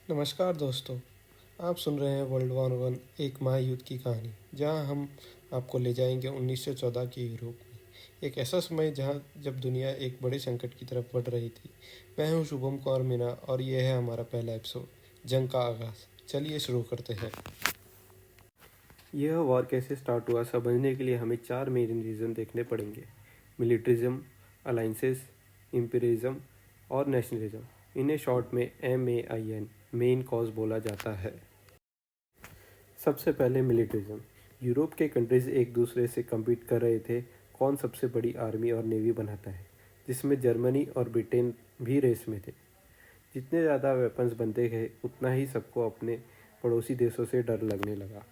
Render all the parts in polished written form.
नमस्कार दोस्तों। आप सुन रहे हैं वर्ल्ड वॉर 1 एक महायुद्ध की कहानी, जहां हम आपको ले जाएंगे 1914 के यूरोप में। एक ऐसा समय जहां जब दुनिया एक बड़े संकट की तरफ बढ़ रही थी। मैं हूं शुभम कौर मीना और यह है हमारा पहला एपिसोड, जंग का आगाज़। चलिए शुरू करते हैं। यह वॉर कैसे स्टार्ट हुआ समझने के लिए हमें 4 मेन रीज़न देखने पड़ेंगे: मिलिट्रिज्म, अलाइंसेस, इम्पीरियलिज्म और नेशनलिज्म। इन्हें शॉर्ट में MAIN मेन कॉज बोला जाता है। सबसे पहले मिलिट्रिज्म। यूरोप के कंट्रीज एक दूसरे से कम्पीट कर रहे थे, कौन सबसे बड़ी आर्मी और नेवी बनाता है, जिसमें जर्मनी और ब्रिटेन भी रेस में थे। जितने ज़्यादा वेपन्स बनते गए उतना ही सबको अपने पड़ोसी देशों से डर लगने लगा।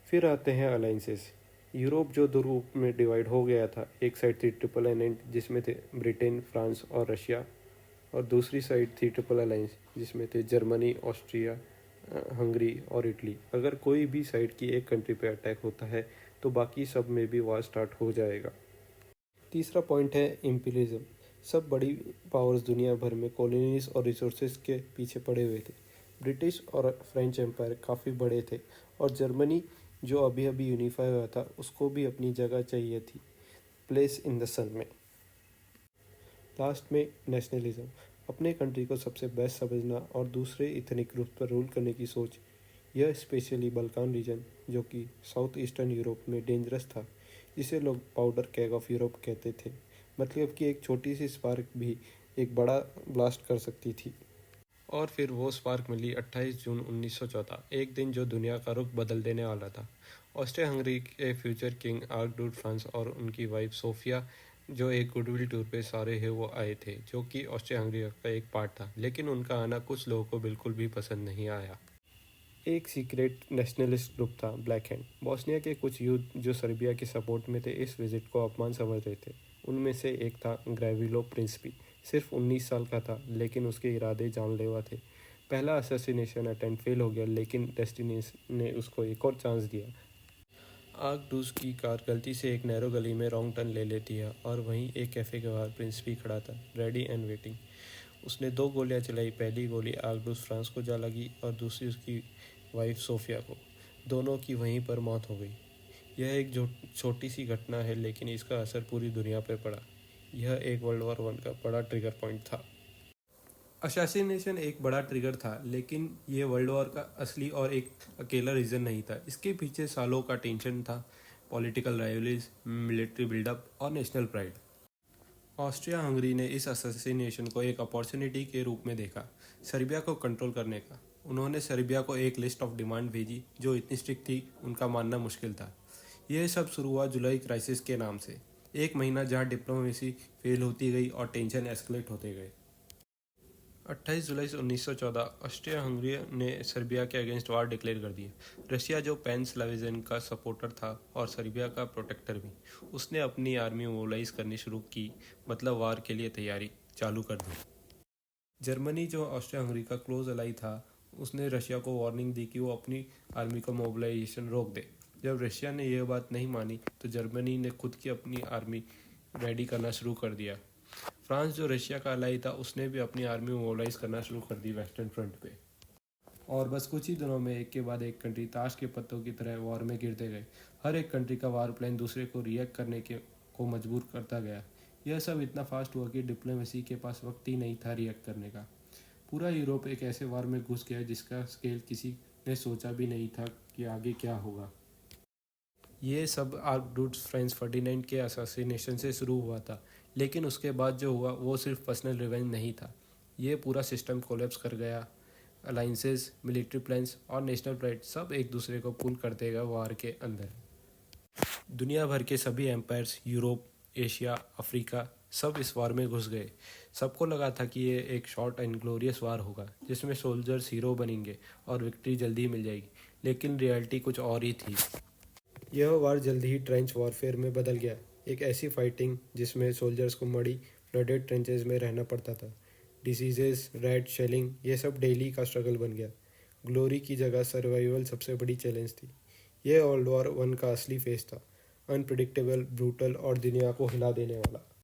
फिर आते हैं अलाइंसेस। यूरोप जो दो रूप में डिवाइड हो गया था, एक साइड थी ट्रिपल अलायंस जिसमें थे ब्रिटेन, फ्रांस और रशिया, और दूसरी साइड थी ट्रिपल अलायंस जिसमें थे जर्मनी, ऑस्ट्रिया, हंगरी और इटली। अगर कोई भी साइड की एक कंट्री पे अटैक होता है तो बाकी सब में भी वॉर स्टार्ट हो जाएगा। तीसरा पॉइंट है इम्पीरियलिज्म। सब बड़ी पावर्स दुनिया भर में कॉलोनीज और रिसोर्सेज के पीछे पड़े हुए थे। ब्रिटिश और फ्रेंच एम्पायर काफ़ी बड़े थे, और जर्मनी जो अभी अभी यूनिफाई हुआ था उसको भी अपनी जगह चाहिए थी, प्लेस इन द सन में। लास्ट में नेशनलिज्म। अपने कंट्री को सबसे बेस्ट समझना और दूसरे इथनिक ग्रुप पर रूल करने की सोच। यह स्पेशली बल्कान रीजन, जो कि साउथ ईस्टर्न यूरोप में डेंजरस था, जिसे लोग पाउडर केग ऑफ यूरोप कहते थे। मतलब कि एक छोटी सी स्पार्क भी एक बड़ा ब्लास्ट कर सकती थी। और फिर वो स्पार्क मिली 28 जून 1914, एक दिन जो दुनिया का रुख बदल देने वाला था। ऑस्ट्रिया हंगरी के फ्यूचर किंग आर्कड्यूक फ्रांस और उनकी वाइफ सोफिया, जो एक गुडविल टूर पे सारे हैं, वो आए थे, जो कि ऑस्ट्रिया हंगरी का एक पार्ट था। लेकिन उनका आना कुछ लोगों को बिल्कुल भी पसंद नहीं आया। एक सीक्रेट नेशनलिस्ट ग्रुप था, ब्लैक हैंड। बॉस्निया के कुछ यूथ जो सर्बिया के सपोर्ट में थे इस विजिट को अपमान समझ रहे थे। उनमें से एक था ग्रेविलो प्रिंसिपी। सिर्फ 19 साल का था, लेकिन उसके इरादे जानलेवा थे। पहला असैसिनेशन अटेम्प्ट फेल हो गया, लेकिन डेस्टिनी ने उसको एक और चांस दिया। आर्कड्यूक की कार गलती से एक नैरो गली में रॉन्ग टर्न ले लेती है, और वहीं एक कैफ़े के बाहर प्रिंसिपी खड़ा था, रेडी एंड वेटिंग। उसने 2 गोलियां चलाई। पहली गोली आर्कड्यूक फ्रांस को जा लगी और दूसरी उसकी वाइफ सोफिया को। दोनों की वहीं पर मौत हो गई। यह एक छोटी सी घटना है, लेकिन इसका असर पूरी दुनिया पर पड़ा। यह एक वर्ल्ड वॉर 1 का बड़ा ट्रिगर पॉइंट था। असैसिनेशन एक बड़ा ट्रिगर था, लेकिन ये वर्ल्ड वॉर का असली और एक अकेला रीज़न नहीं था। इसके पीछे सालों का टेंशन था, पॉलिटिकल राइवलीज, मिलिट्री बिल्डअप और नेशनल प्राइड। ऑस्ट्रिया हंगरी ने इस असैसिनेशन को एक अपॉर्चुनिटी के रूप में देखा, सर्बिया को कंट्रोल करने का। उन्होंने सर्बिया को एक लिस्ट ऑफ डिमांड भेजी जो इतनी स्ट्रिक्ट थी उनका मानना मुश्किल था। यह सब शुरू हुआ जुलाई क्राइसिस के नाम से, एक महीना जहां डिप्लोमेसी फेल होती गई और टेंशन एस्केलेट होते गए। 28 जुलाई 1914 ऑस्ट्रिया हंगरी ने सर्बिया के अगेंस्ट वार डिक्लेयर कर दिया। रशिया, जो पैन स्लाविज़न का सपोर्टर था और सर्बिया का प्रोटेक्टर भी, उसने अपनी आर्मी मोबिलाइज करनी शुरू की, मतलब वार के लिए तैयारी चालू कर दी। जर्मनी, जो ऑस्ट्रिया हंगरी का क्लोज अलाई था, उसने रशिया को वार्निंग दी कि वो अपनी आर्मी का मोबिलाइजेशन रोक दे। जब रशिया ने यह बात नहीं मानी तो जर्मनी ने खुद की अपनी आर्मी रेडी करना शुरू कर दिया। फ्रांस, जो रशिया का अलाई था, उसने भी अपनी आर्मी मोबिलाइज करना शुरू कर दी वेस्टर्न फ्रंट पे। और बस कुछ ही दिनों में एक के बाद एक कंट्री ताश के पत्तों की तरह वॉर में गिरते गए। हर एक कंट्री का वार प्लान दूसरे को रिएक्ट करने के को मजबूर करता गया। यह सब इतना फास्ट हुआ कि डिप्लोमेसी के पास वक्त ही नहीं था रिएक्ट करने का। पूरा यूरोप एक ऐसे वार में घुस गया जिसका स्केल किसी ने सोचा भी नहीं था कि आगे क्या होगा। ये सब आर्कड्यूक फ्रांस फर्डिनेंड के असैसिनेशन से शुरू हुआ था, लेकिन उसके बाद जो हुआ वो सिर्फ पर्सनल रिवेंज नहीं था। ये पूरा सिस्टम कोलैप्स कर गया। अलाइंसेस, मिलिट्री प्लान्स और नेशनल प्राइड सब एक दूसरे को पुल करते गए वार के अंदर। दुनिया भर के सभी एम्पायर्स, यूरोप, एशिया, अफ्रीका, सब इस वार में घुस गए। सबको लगा था कि ये एक शॉर्ट एंड ग्लोरियस वार होगा, जिसमें सोल्जर्स हीरो बनेंगे और विक्ट्री जल्दी ही मिल जाएगी। लेकिन रियलिटी कुछ और ही थी। यह वार जल्दी ही ट्रेंच वॉरफेयर में बदल गया। एक ऐसी फाइटिंग जिसमें सोल्जर्स को मड़ी फ्लडेड ट्रेंचेस में रहना पड़ता था। डिसीजेस, रेड, शेलिंग, ये सब डेली का स्ट्रगल बन गया। ग्लोरी की जगह सर्वाइवल सबसे बड़ी चैलेंज थी। यह वर्ल्ड वॉर 1 का असली फेस था, अनप्रिडिक्टेबल, ब्रूटल और दुनिया को हिला देने वाला।